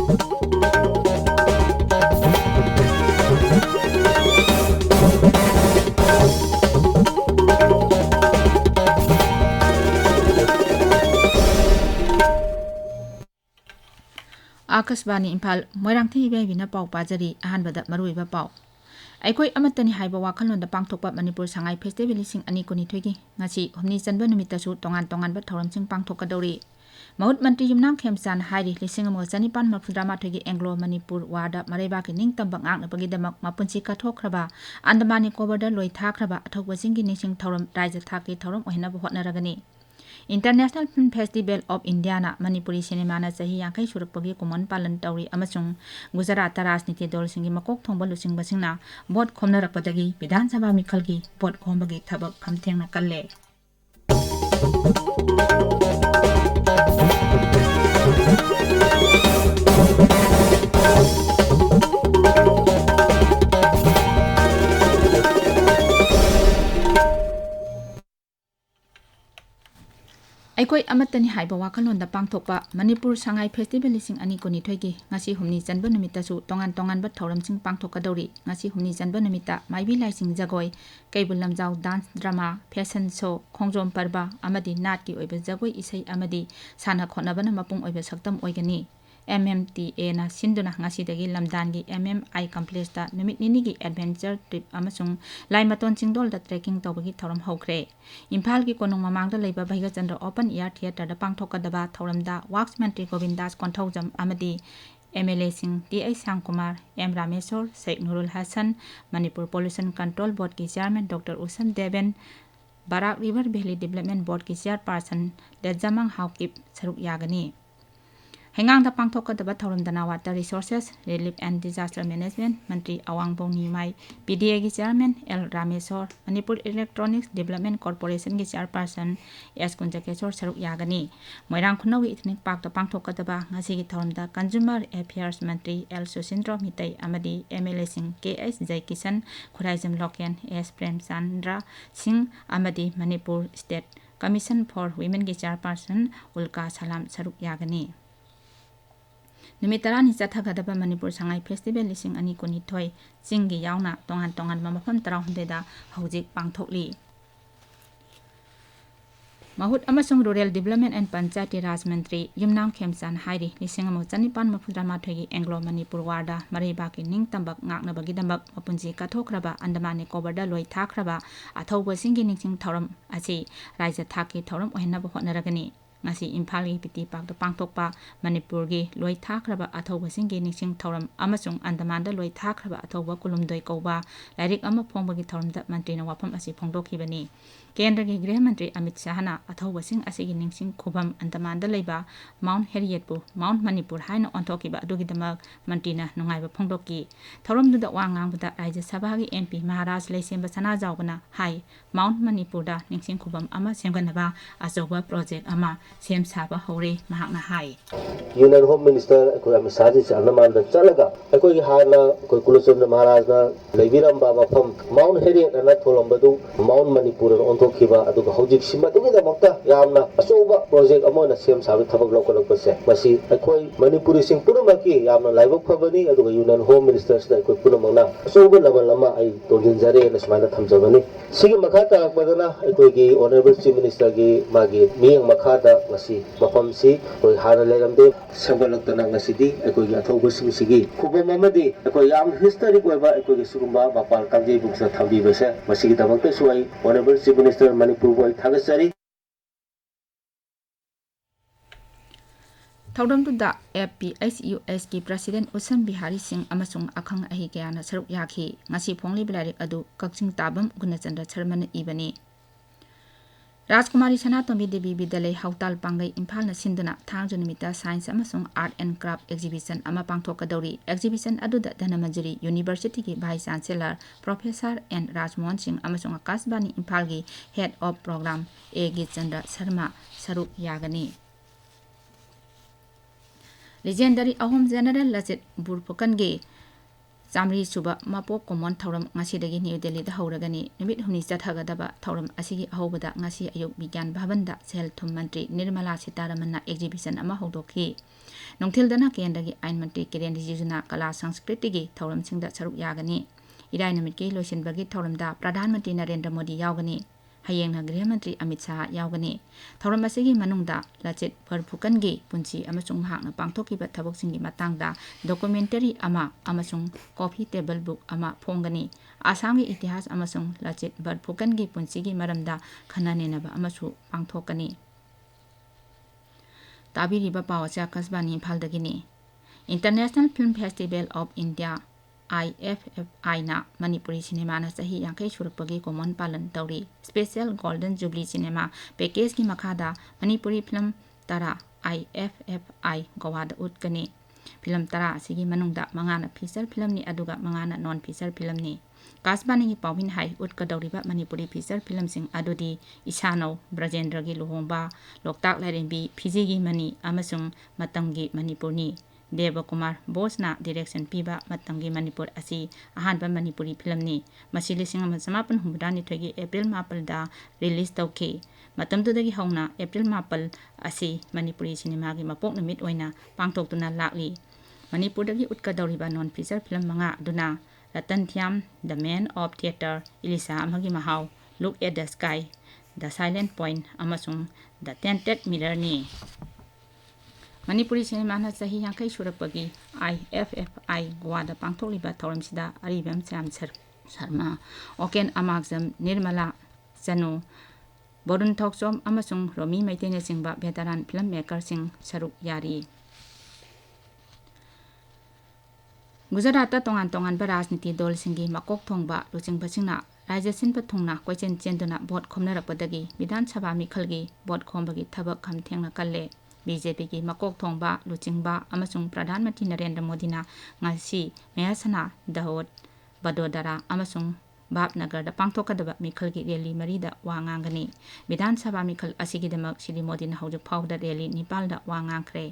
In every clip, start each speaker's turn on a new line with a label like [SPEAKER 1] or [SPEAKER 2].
[SPEAKER 1] आकाशवाणी इम्फाल मोइरांगथेम इबेहाइबिना पाउ पाजरी अहानबदा मरुइबा पाउ अैखोई अमतनी हाइबा वाखललोंदा पांगथोकपा मणिपुर सांगाई फेस्टिवल 2022 की ngasi humni chanba numittasu tongan tonganba thauramsing pangthokadori mahut mantri yumnam khemchan hairi 1994 gi anglo manipur wada maraiba ki ningtamba ngaknabagi damak mapunchi kathokhraba andamani kobarda loi thakraba athokbasing gi ningsing thauram raija thakki thauram ohinaba hotnaragani International Film Festival of India na Manipuri cinema na sahi yang kai surukpagi kumon palan tauri amasung Gujarat rajniti dol singi makok thongba lusing basing na bot khomna rakpadagi Vidhan Sabha mikhalgi bot khombagi thabak phamtheng na kalle अैखोई अमतनी हाइबा वाखललोंदा पांगथोकपा Manipur Sangai festival 2022 की ngasi humni chanba numittasu tongan tonganba thauramsing pangthokadori ngasi humni chanba numita maibi laising jagoi keibul lamjau dance drama fashion show khongjom parba amadi nat ki oiba jagoi isai amadi sana khonabana mapung oiba saktam oigani MMTA na sinduna ngasi dagi lamdan gi MMI complex ta numit nini gi adventure trip amasung laimaton chingdol da trekking tawbagi thauram hokre Imphal ki konong mamang da leiba Bhaiga Chandra open air theater da pangthokadaba thauram da Works Mantri Govindas Konthaujam amadi MLA sing H. Priyokumar M. Rameswar Sheikh Nurul Hassan Manipur Pollution Control Board ki chairman Dr. Usam Deben Barak River Valley Development Board ki chairperson Dejamang Haukip saruk yagani Hengang da pangthokadaba thauramdana Water Resources Relief and Disaster Management Mantri Awangpong Nimai PDA ki chairman L. Rameswar Manipur Electronics Development Corporation ki chairperson S. Kunjakeshwar saruk yagani Moirang Khunawi Ethnic Park da pangthokadaba ngasi ki thauramda Consumer Affairs Mantri L. Susindra Midday amadi MLA sing K.S. Jaikisan Khuraijam Loken S. Premchandra Singh amadi Manipur State Commission for Women ki chairperson Ulka Salam saruk yagani Numitara chathagadaba Manipur Sangai Festival 2022 Chingi yauna tongan tongan mafam tarahumdeda hojik pangthokli Mahut amasung Rural Development and Panchayati Raj Mantri Yumnam Khemchan hairi 1994 gi Anglo Manipur wada maraiba ki ningtambak ngaknabagi dambak mapunji kathokraba andamani kobarda loi thakraba athaubasingi ningsing thauram achi raija thaki thauram ohenaba hotnaragani ngasi Imphal gi piti pak da pangthokpa Manipur gi loi thakraba athaubasingi ningsing thauram amasung Andaman da loi thakraba athauba kulumdoi kauba lairik ama phongbagi thauramda mantrina wafam asi phongdokhibani Kendra ki Gृह मंत्री अमित शाह ना अथौबा सिंह असिगी निंगसिंग खुबम अंदमान दा लेबा mount Harriet पु mount Manipur हाइना ऑन्थोकिबा अदुगिदमक मंत्रीना नुंगाइबा फोंगदोकी थौरमदुदा वा ngangbada राज्य सभा की MP महाराज लेसेंबा सना जावबना high mount Manipur दा निंगसिंग खुबम अमा सेमगनबा अचौबा प्रोजेक्ट अमा सेम साबा हौरे महाकना हाई
[SPEAKER 2] यूनियन होम मिनिस्टर अखोय अमित शाह जी अंदमान दा चलगा अखोय हाना अखोय कुलचंद्र महाराज ना लेबिरंबा मफम माउंट हेरियट ना थोलंबदु माउंट मणिपुर ऑन्थोकिबा अदुगा हौजिक सिमदुगिदमक्ता यामना अचौबा प्रोजेक्ट अमोना सेम साबा थबक लौकलकपसे मसी अखोय मणिपुरी सिंह पुनमकी यामना लाइबक फबनी अदुगा यूनियन होम मिनिस्टर सिदा अखोय पुनमना अचौबा लेवल अमा आई तोंजिनजरे ना समाना थमजबनी सिगी मखा तारकपदना अखोय की ऑनरेबल चीफ मिनिस्टर की मागी मियंग मखादा मसी मफमसी अखोय हाना लेरमदे संगलक्तना ngасidi अखोय अथौबा सिंगसिगी खुबम अमदी अखोय याम हिस्टोरिक ओइबा अखोय सुगुंबा मपाल कांजे बुंसा थबीबसे मसिगी दमक्ते सुवाई ऑनरेबल चीफ मिनिस्टर मणिपुर बोय थागसरी
[SPEAKER 1] थौडमदुदा FPHUS की प्रेसिडेंट उसम बिहारी सिंह अमसुंग अखंग अहि कयाना सरुक याखी ngasi phongli bilarik adu kakching tabam gunachandra charman ibani Rajkumari Sanatombi Devi Bidalai Hautal Pangai Imphal na sinduna thangju numita science amasung art and craft exhibition ama pangthokadori exhibition aduda Dhanamajuri University ki vice chancellor Professor N Rajmohan Singh amasung Akashbani Imphal gi head of program A G Chandra Sharma saruk yagani Legendary Ahom General Lajit Burphukan gi Samri suba mapok common thoram ngasi dagi New Delhi da hauragani nimit humni chathagadaba thoram asigi ahobada ngasi ayuk bigyan bhavanda sel thum mantri Nirmala Sitaramanna exhibition ama hodokhi nongthildana kendagi ain mantri Kiren Rijijuna kala sanskriti gi thoram singda saruk yagani irai namit ki loisinbagi thoramda Pradhan Mantri Narendra Modi yawgani hayengna Griha Mantri Amit Shah yawgani thoram asigi manungda lachit pharphukan gi punchi amasung hakna pangthokiba thaboksingi matangda documentary ama amasung coffee table book ama phongani Assam gi itihas amasung lachit pharphukan gi punchi gi maramda khananenaba amasu pangthokani tabiriba pawacha kasbani Imphaldagini International Film Festival of India IFFI na Manipuri cinema na sahi yangkai surupagi common palan tauri special golden jubilee cinema package ki makhada Manipuri film tara IFFI gawada utkani film tara asigi manungda mangana feature film ni aduga mangana non feature film ni kasbani gi pawin hai utkadauriba Manipuri feature film sing adudi Isano Brajendra gi luhongba Loktak Lairembi Fiji gi mani amasung matamgi Manipurni H.Priyokumar Bosna direction piba matangi Manipur asi ahanba Manipuri film ni masili singa samapun humdani thogi April mapal da release tawki matamdudagi hauna April mapal asi Manipuri cinema gi mapok numit oina pangtoktuna lakli Manipurdagi utkadauriba non feature film manga duna Ratan Thiam The Man of Theatre Elisa amagi mahau Look at the Sky The Silent Point amasung The Tented Mirror ni Manipuri cinema na sahi yangkai surapagi IFFI Gwada pangthokliba thoramsida aribam Sam Sharma Oken Amagzam Nirmala Janu Borun Thoksom amasung Romi Maitene singba veteran filmmaker sing saruk yari Gujarata tongan barajniti dol singi makok thongba luchingba singna Raja Sinpa thongna koichen chenduna bot khomnarapodagi Vidhan Sabha mikhalgi bot khombagi thabak khamthengna kalle BJP ki makok thongba luchingba amasung Pradhan Mantri Narendra Modi na ngasi Mehsana Dahod Badodara amasung Bhabnagar da pangthokadaba mikhal gi rally marida wangangani Vidhan Sabha mikhal asigidamak Shri Modi na haujuk phawda rally Nepal da wangangkhre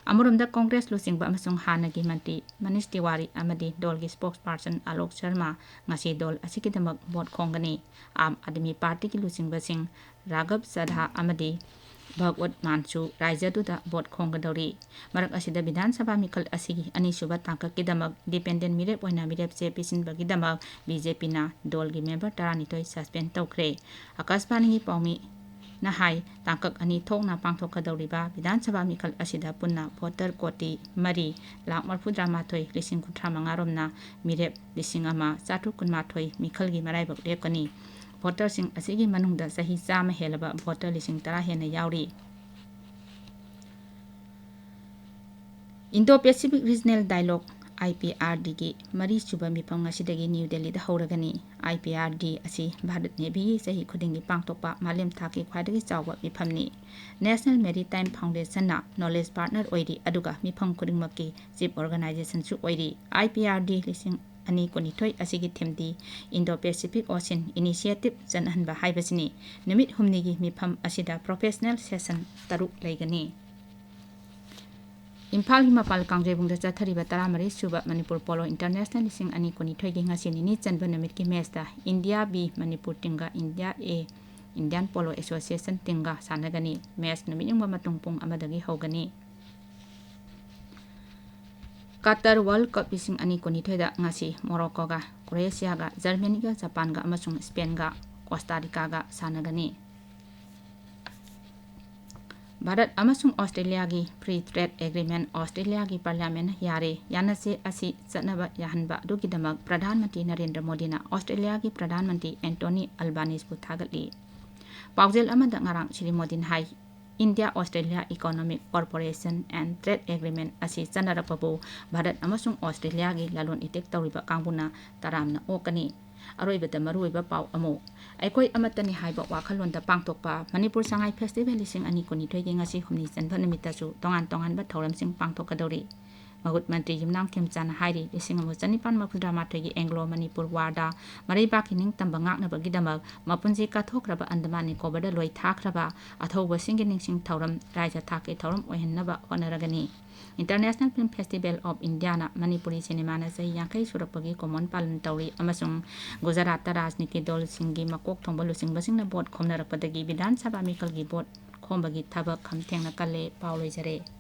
[SPEAKER 1] Amurumda Congress luchingba amasung hanagi Mantri Manish Tiwari amadi dol gi spokesperson Alok Sharma ngasi dol asigidamak bot khongani Aam Admi Party ki luchingba sing Raghav Sadha amadi Bhagwat Manchu Raijatuda bot khongadauri marak asida Vidhan Sabha mikhal asigi ani suba tangka kidamak dependent mirep oina mirep che pisin bagidamak BJP na dol gi member taranitoi suspend tawkhre Akashbani gi pawmi na hai tangkak ani thokna pangthokadauriba Vidhan Sabha mikhal asida punna voter koti mari lak marphudra mathoi lising kuthra mangaromna mirep lising ama chatu kunmathoi mikhal gi maraibak lepkani voter sing asigi manungda sahi chama helaba voter lising tara hena yauri Indo-Pacific Regional Dialogue IPRD gi mari suba mipam ngasidagi New Delhi da hauragani IPRD asi Bharat Navy sahi khudingi pangtokpa malem thaki khwadagi chawba miphamni National Maritime Foundation na knowledge partner oiri aduga mifam khudingmakki chief organization su oiri IPRD lising ani konithoi asigi themdi Indo-Pacific Ocean Initiative janhanba haibasini numit humnigi mifam asida professional session taruk laigani Imphal Himapal Kangjebungda chathariba taramari suba Manipur Polo International lising ani konithoi gi ngasini ni chanba numit ki match da India B Manipur tinga India A Indian Polo Association tinga sanagani match numit yungba matungpung amadagi hogani Qatar World Cup lising ani konithoi da ngasi Morocco ga Croatia ga Germany ga Japan ga amasung Spain ga Costa Rica ga sanagani Bharat amasung Australia gi Free Trade Agreement Australia gi Parliament yare yanase asi chanaba yahanba dugidamak Pradhan Mantri Narendra Modi na Australia gi Pradhan Mantri Anthony Albanese bu thagatli Paujel amada ngarang Shri Modi hai India Australia Economic Cooperation and Trade Agreement asi chanarapabu Bharat amasung Australia gi lalon itek tawriba kangbuna taramna okani aroibada maruiba paw amo aikoi amatani haiba wakhalonda pangtokpa Manipur Sangai Festival lising ani konithoi gi ngasi humni chanba numita chu tongan ba thoram sing pangtokadori Mahut Mantri Yumnam Kimchan Hairi Lising Chanipan Mapudramatogi Anglo Manipur Warda Maribaki Ning Tambangak Nabagidamak Mapunji Kathokraba Andamani Kobada Loi Takraba Athoba Singing Sing Tauram Raja Take Tauram Ohenaba Honoragani International Film Festival of Indiana Manipuri Cinema na Zai Yankai Surapagi Common Palan Tauri Amasung Gujarat Rajniti Dol Singi Makok Tombalu Sing Basing na Board Komnarapadagi Bidan Sabha Mikal Gi Board Kombagi Tabak Kamteng na Kale Paulo Jare